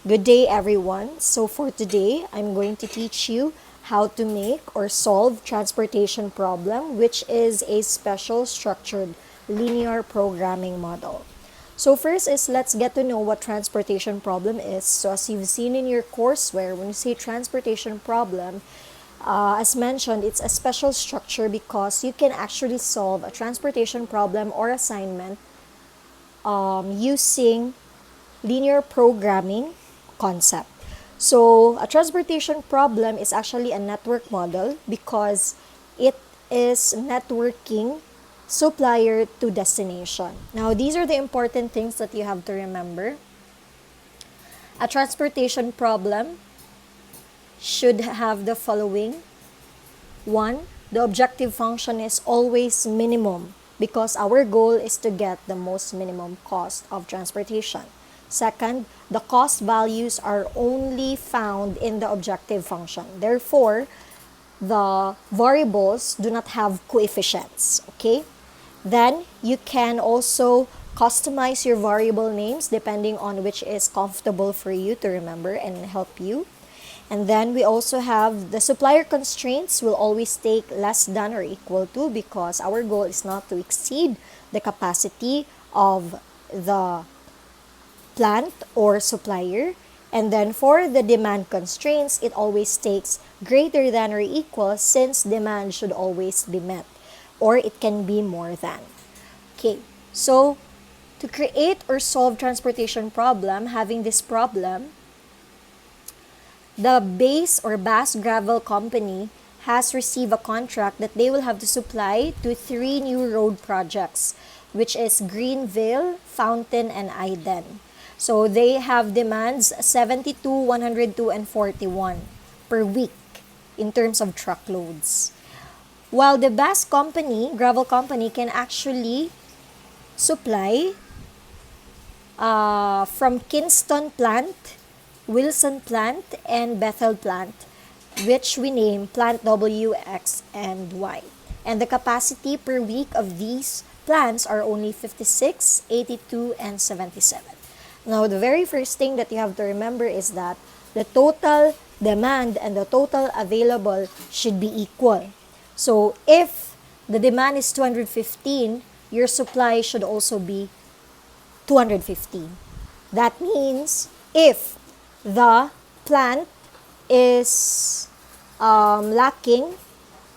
Good day, everyone. So for today, I'm going to teach you how to make or solve transportation problem, which is a special structured linear programming model. So first is let's get to know what transportation problem is. So as you've seen in your courseware, when you say transportation problem, as mentioned, it's a special structure because you can actually solve a transportation problem or assignment using linear programming concept. So a transportation problem is actually a network model because it is networking supplier to destination. Now, these are the important things that you have to remember. A transportation problem should have the following. One, the objective function is always minimum because our goal is to get the most minimum cost of transportation. Second, the cost values are only found in the objective function. Therefore, the variables do not have coefficients, okay? Then, you can also customize your variable names depending on which is comfortable for you to remember and help you. And then we also have the supplier constraints will always take less than or equal to because our goal is not to exceed the capacity of the plant or supplier. And then for the demand constraints, it always takes greater than or equal since demand should always be met, or it can be more than. Okay, so to create or solve transportation problem, having this problem, the base or Bass Gravel Company has received a contract that they will have to supply to 3 new road projects, which is Greenville, Fountain, and Iden. So they have demands 72, 102, and 41 per week in terms of truckloads. While the Bass Company, Gravel Company, can actually supply from Kingston Plant, Wilson Plant, and Bethel Plant, which we name Plant W, X, and Y. And the capacity per week of these plants are only 56, 82, and 77. Now, the very first thing that you have to remember is that the total demand and the total available should be equal. So, if the demand is 215, your supply should also be 215. That means if the plant is lacking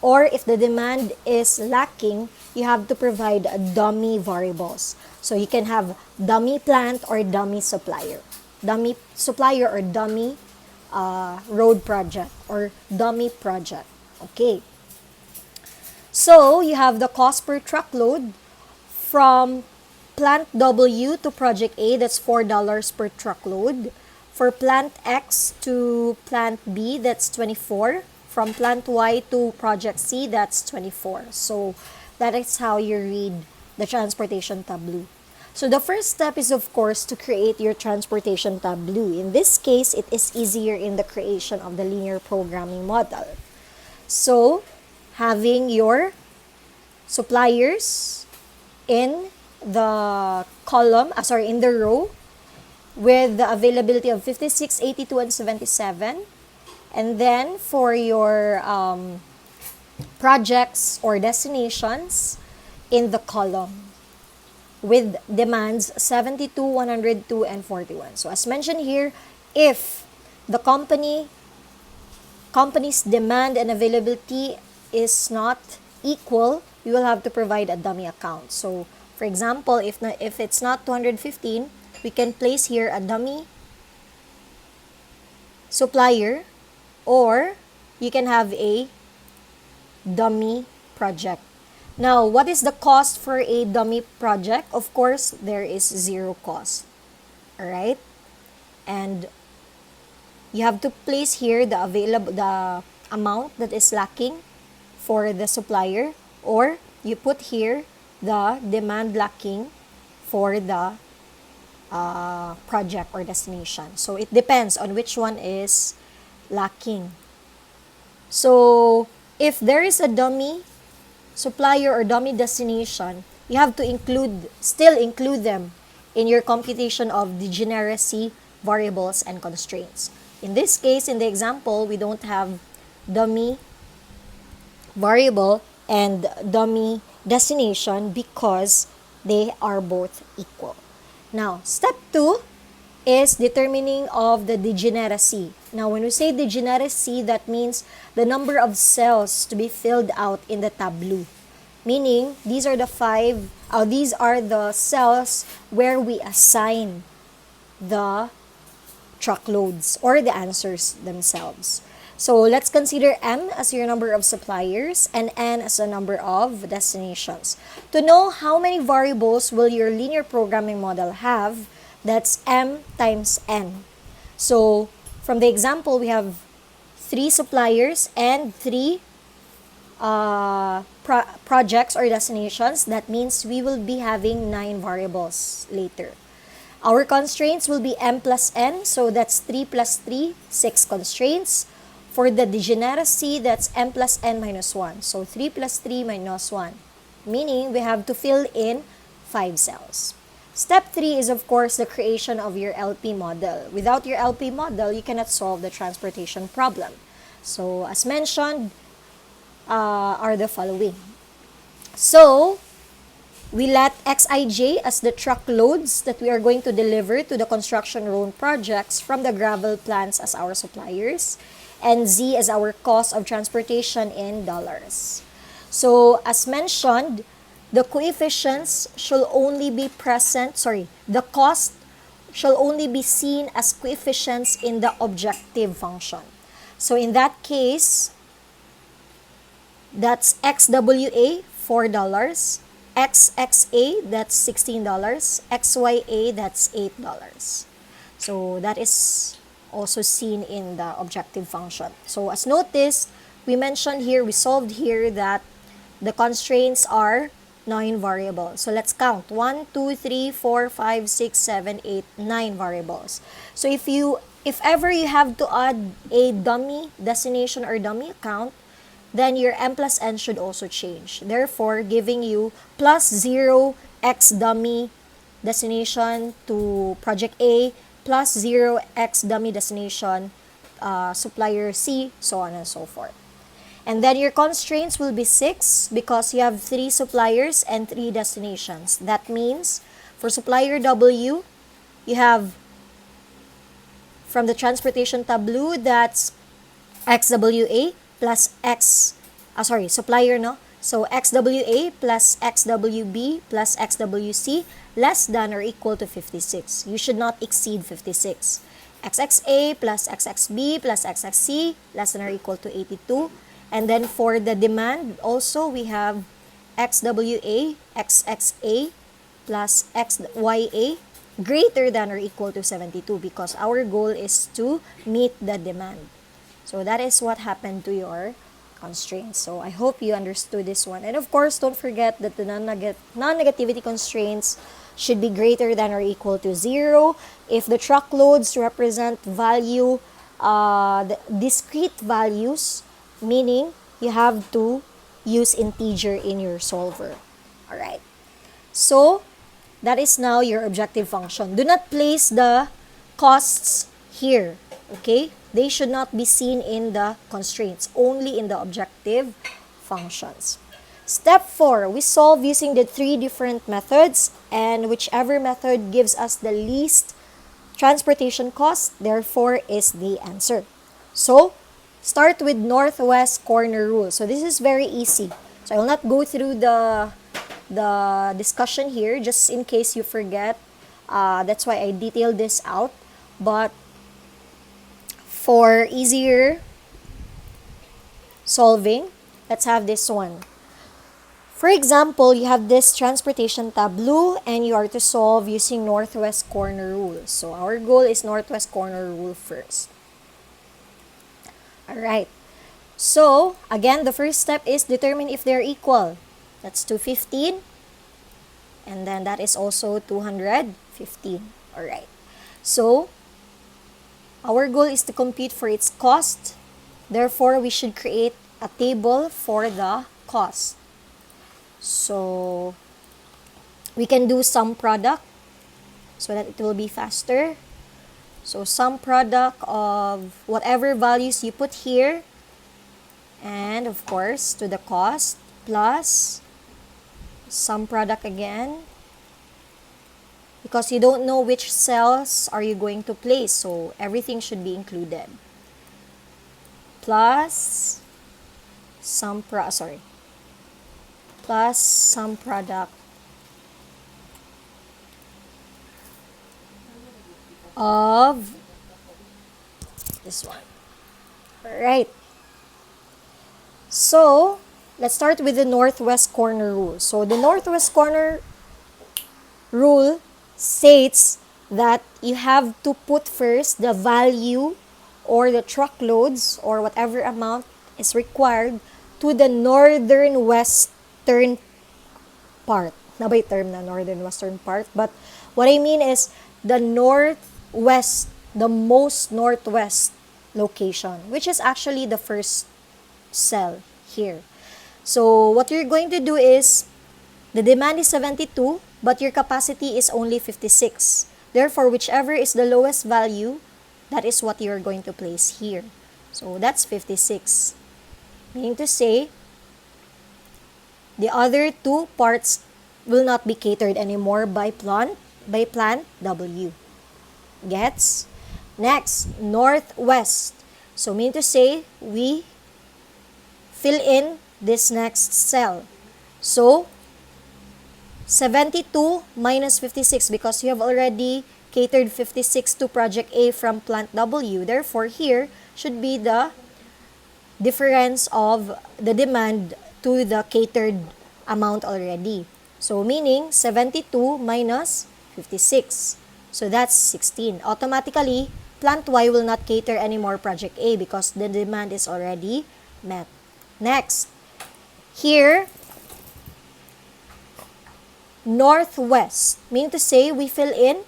or if the demand is lacking, you have to provide dummy variables. So you can have dummy plant or dummy supplier. Dummy supplier or dummy road project or dummy project. Okay. So you have the cost per truckload from plant W to project A, that's $4 per truckload. For plant X to plant B, that's 24. From plant Y to project C, that's 24. So that is how you read the transportation tableau. So the first step is, of course, to create your transportation tableau. In this case, it is easier in the creation of the linear programming model. So having your suppliers in the column, in the row, with the availability of 56, 82, and 77. And then for your projects or destinations in the column with demands 72, 102, and 41. So as mentioned here, if the company's demand and availability is not equal, you will have to provide a dummy account. So for example, if it's not 215, we can place here a dummy supplier, or you can have a dummy project. Now, what is the cost for a dummy project? Of course, there is zero cost. Alright? And you have to place here the amount that is lacking for the supplier, or you put here the demand lacking for the project or destination. So it depends on which one is lacking. So if there is a dummy supplier or dummy destination, you have to still include them in your computation of degeneracy variables and constraints. In this case, in the example, we don't have dummy variable and dummy destination because they are both equal. Now, step 2 is determining of the degeneracy. Now, when we say degeneracy, that means the number of cells to be filled out in the tableau. Meaning, these are the cells where we assign the truckloads or the answers themselves. So let's consider M as your number of suppliers and N as the number of destinations. To know how many variables will your linear programming model have, that's M times N. So from the example, we have 3 suppliers and 3 projects or destinations. That means we will be having 9 variables later. Our constraints will be M plus N, so that's 3 plus 3, 6 constraints. For the degeneracy, that's M plus N minus 1, so 3 plus 3 minus 1, meaning we have to fill in 5 cells. Step 3 is, of course, the creation of your LP model. Without your LP model, you cannot solve the transportation problem. So, as mentioned, are the following. So, we let Xij as the truckloads that we are going to deliver to the construction road projects from the gravel plants as our suppliers, and Z as our cost of transportation in dollars. So, as mentioned, the coefficients shall only be the cost shall only be seen as coefficients in the objective function. So, in that case, that's XWA, $4, XXA, that's $16, XYA, that's $8. So, that is also seen in the objective function. So, as noticed, we solved here that the constraints are 9 variables. So, let's count. 1, 2, 3, 4, 5, 6, 7, 8, 9 variables. So, if ever you have to add a dummy destination or dummy account, then your M plus N should also change. Therefore, giving you plus 0 X dummy destination to project A, plus 0 X dummy destination supplier C, so on and so forth. And then your constraints will be 6 because you have 3 suppliers and 3 destinations. That means for supplier W, you have from the transportation tableau, that's XWA plus supplier, no? So XWA plus XWB plus XWC less than or equal to 56. You should not exceed 56. XXA plus XXB plus XXC less than or equal to 82. And then for the demand, also we have XWA, XXA plus XYA greater than or equal to 72 because our goal is to meet the demand. So that is what happened to your constraints. So I hope you understood this one. And of course, don't forget that the non-negativity constraints should be greater than or equal to 0. If the truckloads represent value, the discrete values, meaning you have to use integer in your solver. Alright. So, that is now your objective function. Do not place the costs here. Okay? They should not be seen in the constraints, only in the objective functions. Step 4, we solve using the 3 different methods, and whichever method gives us the least transportation cost, therefore, is the answer. So, start with northwest corner rule. So, this is very easy. So, I will not go through the discussion here, just in case you forget. That's why I detailed this out. But for easier solving, let's have this one. For example, you have this transportation tableau and you are to solve using northwest corner rule. So our goal is northwest corner rule first. Alright. So, again, the first step is determine if they're equal. That's 215. And then that is also 215. Alright. So, our goal is to compute for its cost. Therefore, we should create a table for the cost. So, we can do sum product so that it will be faster. So sum product of whatever values you put here, and of course to the cost, plus sum product again, because you don't know which cells are you going to place, so everything should be included, plus plus sum product of this one. Alright. So, let's start with the northwest corner rule. So, the northwest corner rule states that you have to put first the value or the truckloads or whatever amount is required to the northern western part. Na ba yung term na northern western part? But what I mean is the northwest, the most northwest location, which is actually the first cell here. So what you're going to do is the demand is 72, but your capacity is only 56. Therefore, whichever is the lowest value, that is what you're going to place here. So that's 56. Meaning to say, the other two parts will not be catered anymore by plant W. Gets? Next, northwest. So meaning to say, we fill in this next cell. So 72 minus 56, because you have already catered 56 to project A from plant W. Therefore, here should be the difference of the demand to the catered amount already. So, meaning 72 minus 56. So, that's 16. Automatically, plant Y will not cater anymore project A because the demand is already met. Next, here, northwest, meaning to say we fill in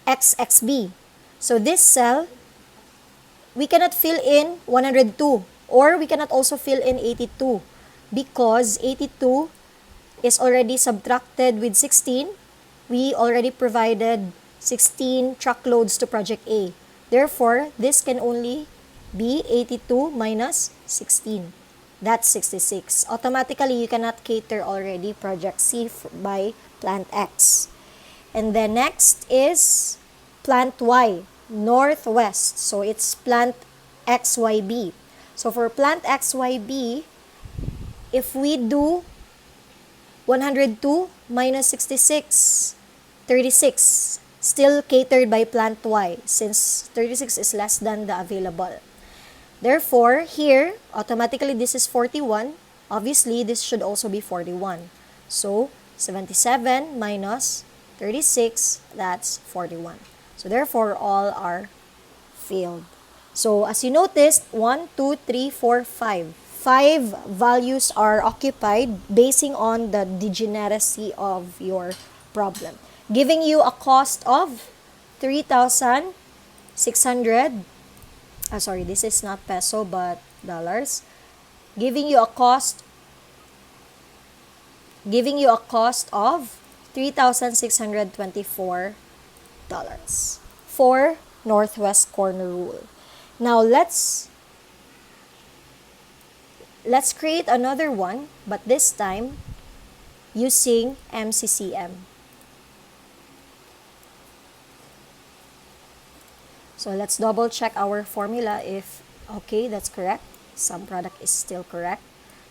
XXB. So this cell, we cannot fill in 102 or we cannot also fill in 82 because 82 is already subtracted with 16. We already provided 16 truckloads to project A. Therefore, this can only be 82 minus 16. That's 66. Automatically, you cannot cater already project C by plant X. And then next is plant Y, northwest. So it's plant XYB. So for plant XYB, if we do 102 minus 66, 36, still catered by plant Y since 36 is less than the available. Therefore, here, automatically this is 41. Obviously, this should also be 41. So, 77 minus 36, that's 41. So, therefore, all are failed. So, as you noticed, 1, 2, 3, 4, 5. 5 values are occupied basing on the degeneracy of your problem, giving you a cost of 3,600. This is not peso but dollars. Giving you a cost of $3,624 for northwest corner rule. Now let's create another one, but this time using MCCM. So let's double check our formula if, okay, that's correct. Sum product is still correct.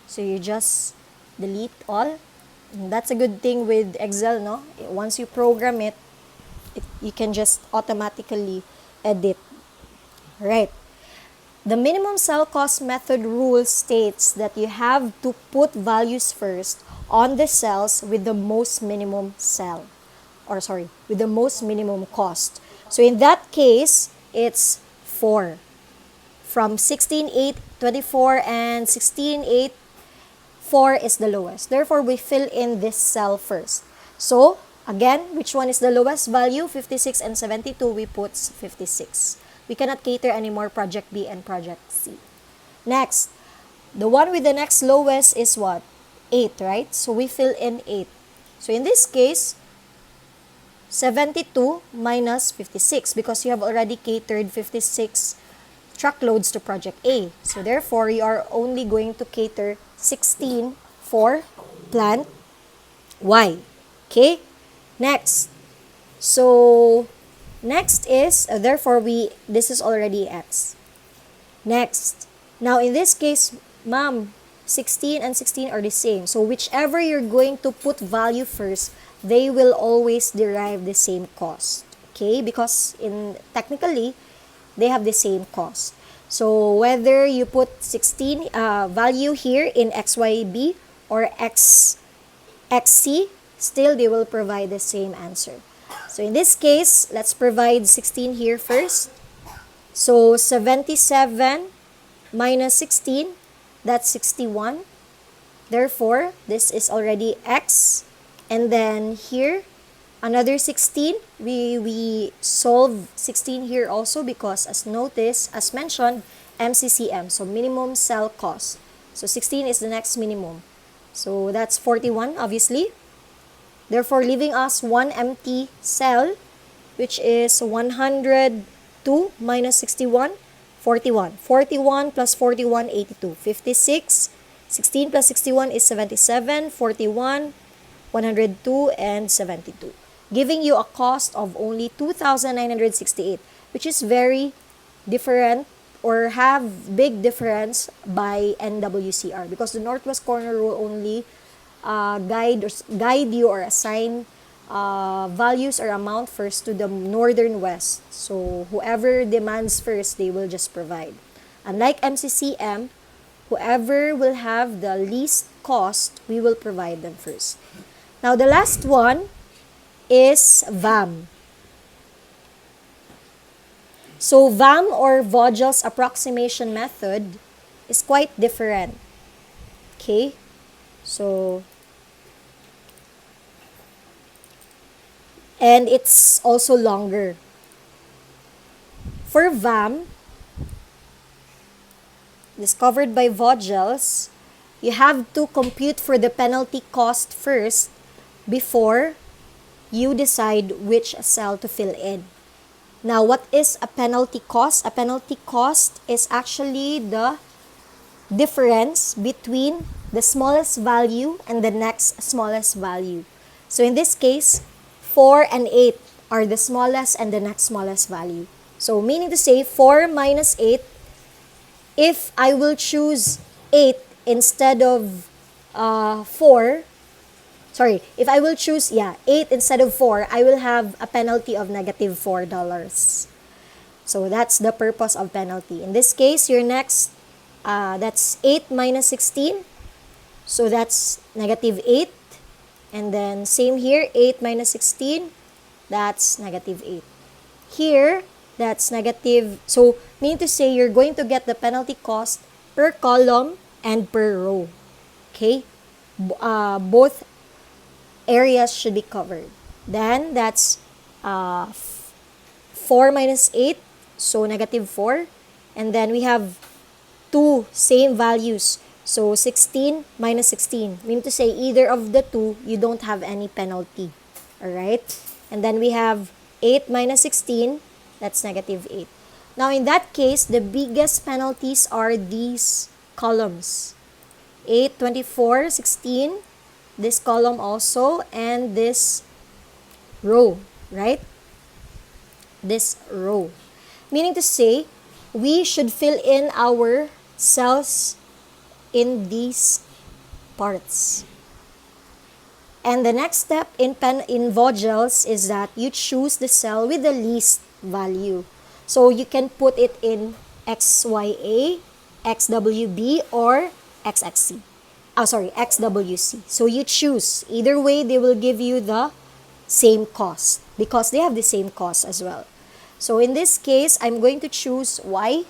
So you just delete all. And that's a good thing with Excel, no? Once you program it, you can just automatically edit. Right. The minimum cell cost method rule states that you have to put values first on the cells with the most minimum with the most minimum cost. So in that case, it's 4. From 16,824 and 16,804 is the lowest. Therefore, we fill in this cell first. So, again, which one is the lowest value? 56 and 72, we put 56. We cannot cater anymore project B and project C. Next, the one with the next lowest is what? 8, right? So, we fill in 8. So, in this case, 72 minus 56 because you have already catered 56 truckloads to project A. So therefore, you are only going to cater 16 for plant Y. Okay? Next. So, next is, therefore, this is already X. Next. Now, in this case, ma'am, 16 and 16 are the same. So, whichever you're going to put value first, they will always derive the same cost. Okay? Because technically, they have the same cost. So, whether you put 16 value here in XYB or XC, still they will provide the same answer. So, in this case, let's provide 16 here first. So, 77 minus 16, that's 61. Therefore, this is already X. And then here, another 16. We solve 16 here also because as mentioned, MCCM. So, minimum cell cost. So, 16 is the next minimum. So, that's 41, obviously. Therefore, leaving us one empty cell, which is 102 minus 61, 41. 41 plus 41, 82. 56. 16 plus 61 is 77. 41, 102, and 72. Giving you a cost of only 2,968, which is very different or have big difference by NWCR because the Northwest Corner rule only guide you or assign values or amount first to the northern west. So whoever demands first, they will just provide. Unlike MCCM, whoever will have the least cost, we will provide them first. Now the last one is VAM. So VAM or Vogel's approximation method is quite different. Okay? So, and it's also longer. For VAM, discovered by Vogel's, you have to compute for the penalty cost first before you decide which cell to fill in. Now, what is a penalty cost? A penalty cost is actually the difference between the smallest value and the next smallest value. So in this case, 4 and 8 are the smallest and the next smallest value. So meaning to say 4 minus 8, if I will choose 8 instead of 4, if I will choose 8 instead of 4, I will have a penalty of negative $4. So that's the purpose of penalty. In this case, your next, that's 8 minus 16. So that's negative 8. And then same here, 8 minus 16, that's negative 8. Here, that's negative. So meaning to say you're going to get the penalty cost per column and per row. Okay? Both areas should be covered. Then that's 4 minus 8, so negative 4. And then we have two same values. So 16 minus 16. Meaning to say either of the two, you don't have any penalty. Alright? And then we have 8 minus 16, that's negative 8. Now in that case, the biggest penalties are these columns. 8, 24, 16, this column also, and this row, right? This row. Meaning to say, we should fill in our cells in these parts. And the next step in Vogel's is that you choose the cell with the least value. So you can put it in XYA, XWB, or XXC. XWC. So you choose. Either way, they will give you the same cost because they have the same cost as well. So in this case, I'm going to choose Y.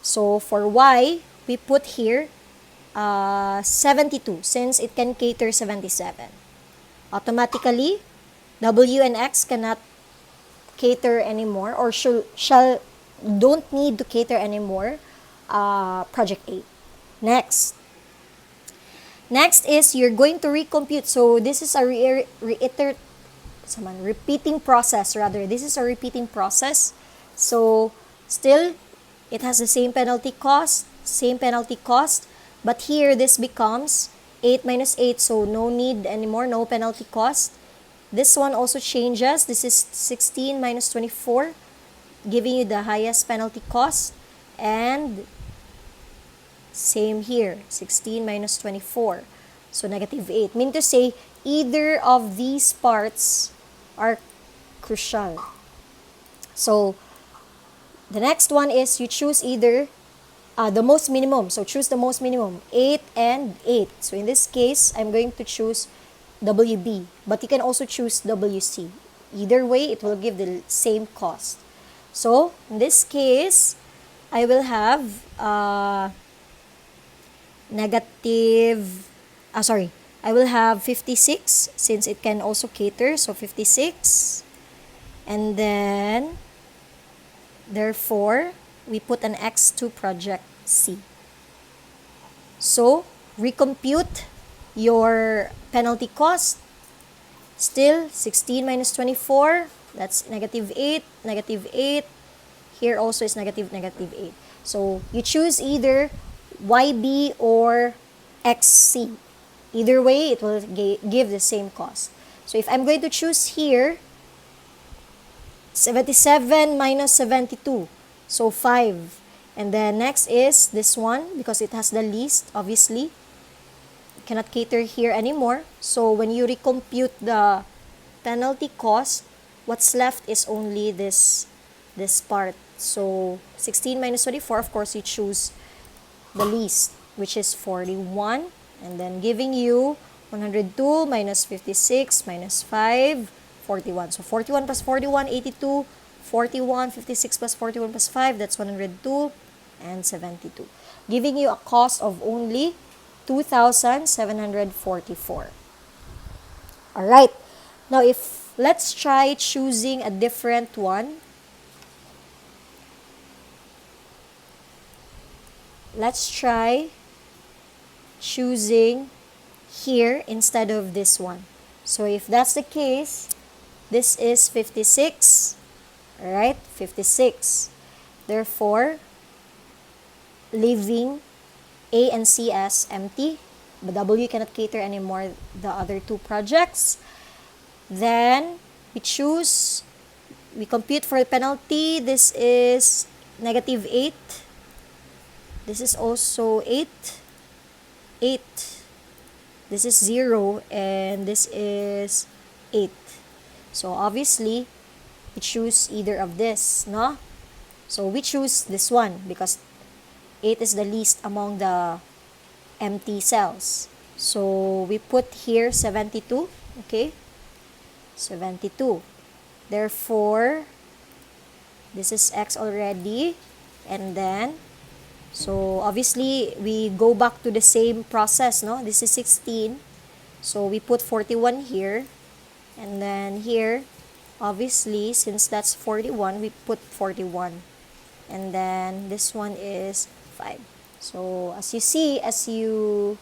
So for Y, we put here 72 since it can cater 77. Automatically, W and X cannot cater anymore or don't need to cater anymore project A. Next is you're going to recompute. So this is a repeating process rather. This is a repeating process. So still, it has the same penalty cost, but here this becomes 8 minus 8, so no need anymore, no penalty cost. This one also changes. This is 16 minus 24, giving you the highest penalty cost. And same here, 16 minus 24. So negative 8. Mean to say, either of these parts are crucial. So the next one is you choose either the most minimum. So choose the most minimum, 8 and 8. So in this case, I'm going to choose WB. But you can also choose WC. Either way, it will give the same cost. So in this case, I will have I will have 56 since it can also cater. So 56. And then, therefore, we put an X to project C. So, recompute your penalty cost. Still, 16 minus 24, that's negative 8, negative 8. Here also is negative 8. So, you choose either YB or XC. Either way, it will give the same cost. So, if I'm going to choose here, 77 minus 72, so 5. And then next is this one, because it has the least, obviously. Cannot cater here anymore. So when you recompute the penalty cost, what's left is only this part. So 16 minus 24, of course, you choose the least, which is 41. And then giving you 102 minus 56 minus 5, 41. So 41 plus 41, 82. 41, 56 plus 41 plus 5, that's 102 and 72. Giving you a cost of only 2,744. Alright. Now, let's try choosing a different one. Let's try choosing here instead of this one. So, if that's the case, this is 56. Alright, 56. Therefore, leaving A and C as empty. But W cannot cater anymore the other two projects. Then, we compute for the penalty. This is negative 8. This is also 8. 8. This is 0. And this is 8. So, obviously, we choose either of this, no? So we choose this one because 8 is the least among the empty cells. So we put here 72, okay? 72. Therefore, this is X already. And then, so obviously, we go back to the same process, no? This is 16. So we put 41 here. And then here, obviously, since that's 41, we put 41. And then this one is 5. So, as you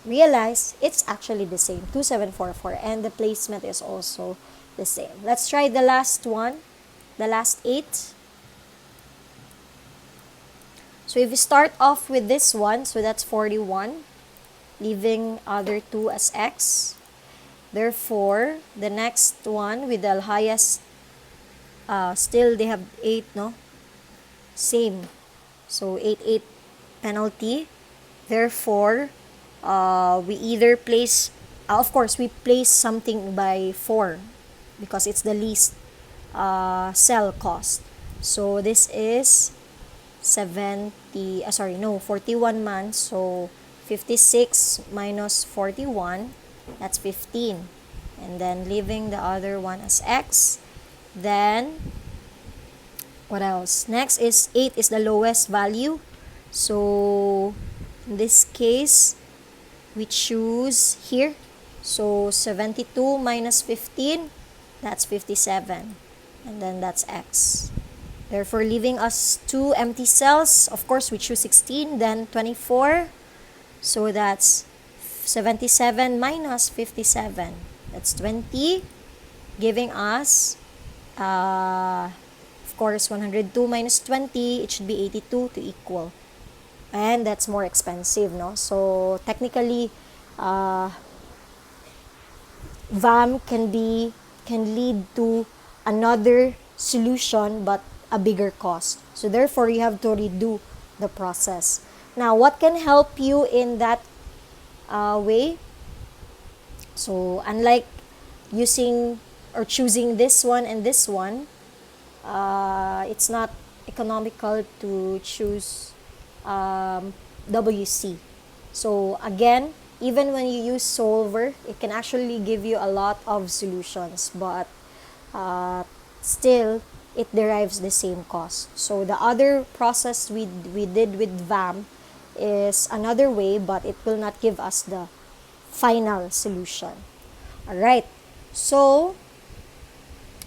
realize, it's actually the same, 2744. And the placement is also the same. Let's try the last one, the last 8. So, if we start off with this one, so that's 41, leaving other two as X. Therefore, the next one with the highest, still they have 8, no? Same. So, 8 penalty. Therefore, we either place, of course, we place something by 4 because it's the least cell cost. So, this is 41 months. So, 56 minus 41. That's 15. And then leaving the other one as X. Then, what else? Next is 8 is the lowest value. So, in this case, we choose here. So, 72 minus 15, that's 57. And then that's X. Therefore, leaving us 2 empty cells. Of course, we choose 16, then 24. So, that's 77 minus 57. That's 20. giving us, of course, 102 minus 20, it should be 82 to equal. And that's more expensive, no? So technically, VAM can lead to another solution but a bigger cost. So therefore, you have to redo the process. Now, what can help you in that way? So unlike using or choosing this one and this one, it's not economical to choose WC. So again, even when you use solver, it can actually give you a lot of solutions, but still it derives the same cost. So the other process we did with VAM is another way, but it will not give us the final solution. Alright, so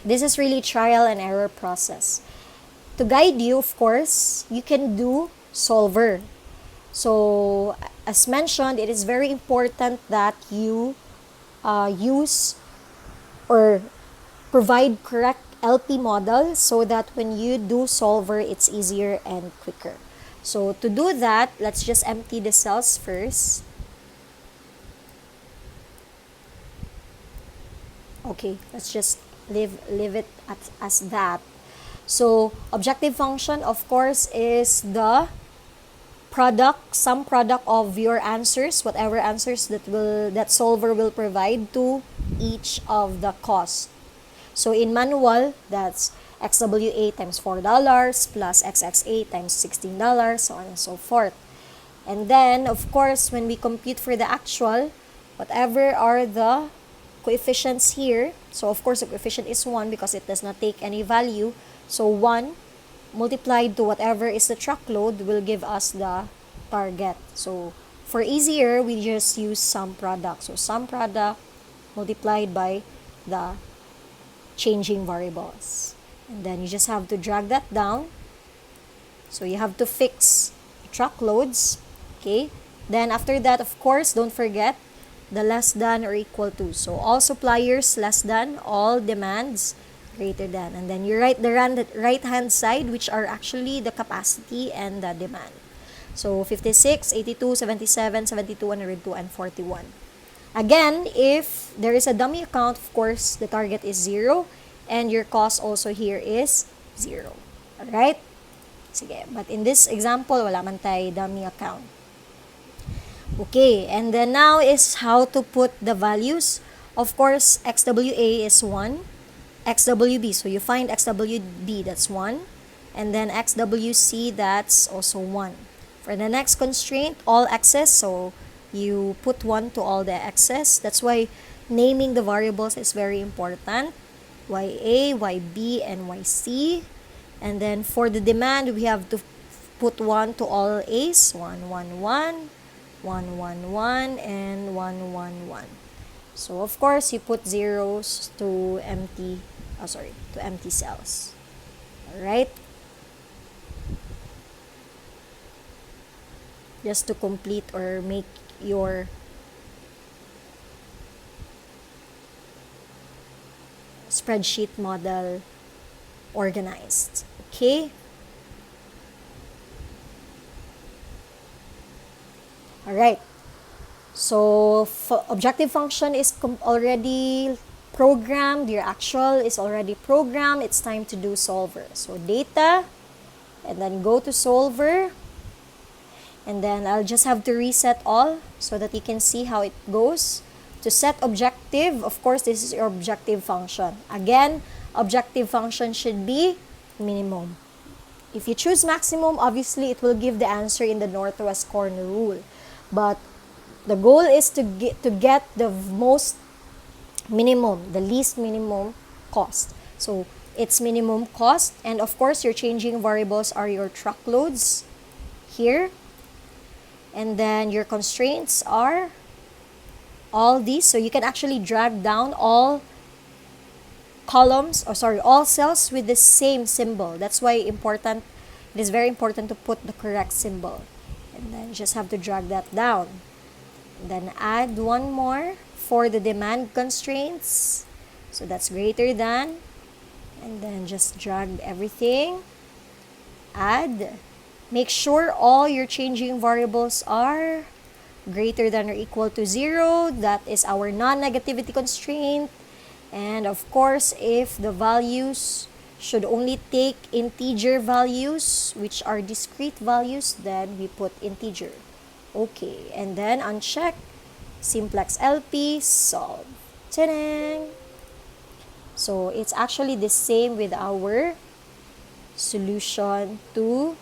this is really trial and error process. To guide you, of course, you can do solver. So as mentioned, it is very important that you use or provide correct LP model so that when you do solver, it's easier and quicker. So to do that, let's just empty the cells first. Okay, let's just leave it as that. So objective function, of course, is the sum product of your answers, whatever answers that solver will provide to each of the costs. So in manual, that's XWA times $4 plus XXA times $16, so on and so forth. And then, of course, when we compute for the actual, whatever are the coefficients here, so of course the coefficient is 1 because it does not take any value. So 1 multiplied to whatever is the truckload will give us the target. So for easier, we just use sum product. So sum product multiplied by the changing variables. And then you just have to drag that down. So you have to fix truckloads. Okay. Then after that, of course, don't forget the less than or equal to. So all suppliers less than, all demands greater than. And then you write the right hand side, which are actually the capacity and the demand. So 56, 82, 77, 72, 102, and 41. Again, if there is a dummy account, of course, the target is 0 and your cost also here is 0. Alright? Sige. But in this example, wala man tayo dummy account. Okay, and then now is how to put the values. Of course, XWA is 1. XWB, so you find XWB, that's 1. And then XWC, that's also 1. For the next constraint, all X's, so you put 1 to all the X's. That's why naming the variables is very important. YA, YB, and YC. And then for the demand, we have to put 1 to all A's. 1, 1, 1, 1, 1, 1, and 1, 1, 1. So of course, you put zeros to empty cells. Alright? Just to complete or make your spreadsheet model organized. Okay? Alright. So, objective function is already programmed. Your actual is already programmed. It's time to do solver. So, data, and then go to solver. And then I'll just have to reset all so that you can see how it goes. To set objective, of course, this is your objective function. Again, objective function should be minimum. If you choose maximum, obviously it will give the answer in the northwest corner rule. But the goal is to get the most minimum, the least minimum cost. So it's minimum cost, and of course your changing variables are your truckloads here. And then your constraints are all these. So you can actually drag down all all cells with the same symbol. That's why it is very important to put the correct symbol. And then just have to drag that down. And then add one more for the demand constraints. So that's greater than, and then just drag everything, add. Make sure all your changing variables are greater than or equal to 0. That is our non-negativity constraint. And of course, if the values should only take integer values, which are discrete values, then we put integer. Okay, and then uncheck, simplex LP, solve. Ta-dang! So it's actually the same with our solution to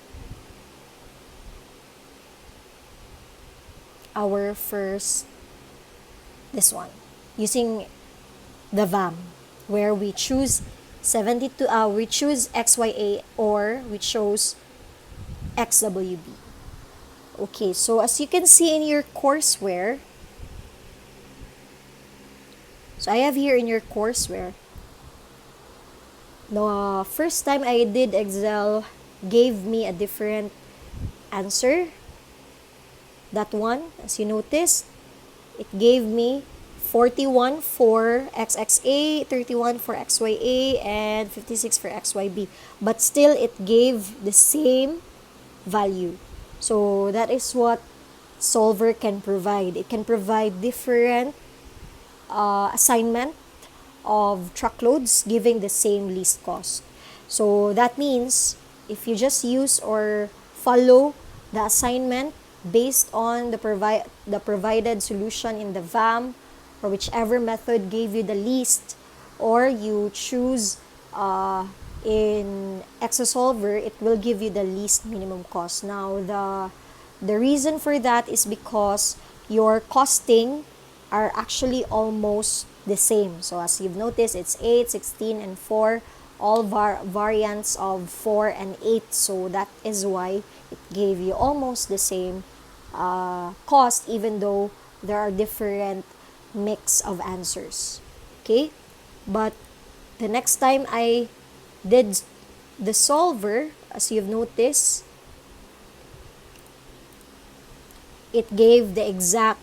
our first, this one, using the VAM, where we choose 72, we choose XYA, or we chose XWB. Okay, so as you can see in your courseware, so I have here in your courseware, the first time I did Excel gave me a different answer. That one, as you notice, it gave me 41 for XXA, 31 for XYA, and 56 for XYB. But still, it gave the same value. So that is what Solver can provide. It can provide different assignment of truckloads giving the same least cost. So that means if you just use or follow the assignment based on the provided solution in the VAM, or whichever method gave you the least, or you choose in Exosolver, it will give you the least minimum cost. Now the reason for that is because your costing are actually almost the same. So as you've noticed, it's 8, 16, and 4, all variants of 4 and 8. So that is why it gave you almost the same cost, even though there are different mix of answers. Okay, but the next time I did the solver, as you've noticed, it gave the exact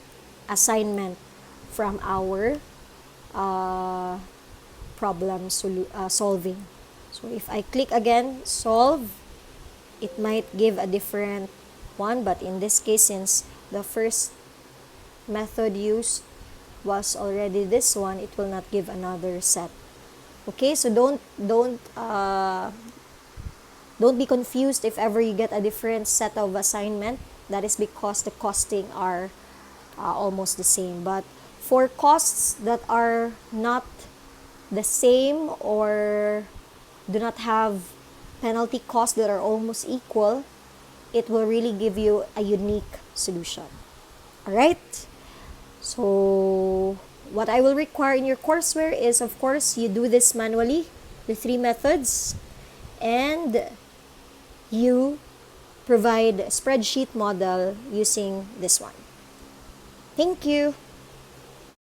assignment from our problem solving. So if I click again solve, it might give a different one, but in this case, since the first method used was already this one, it will not give another set. Okay, so don't be confused if ever you get a different set of assignment. That is because the costing are almost the same. But for costs that are not the same or do not have penalty costs that are almost equal, it will really give you a unique solution. Alright? So what I will require in your courseware is, of course, you do this manually, the 3 methods, and you provide a spreadsheet model using this one. Thank you.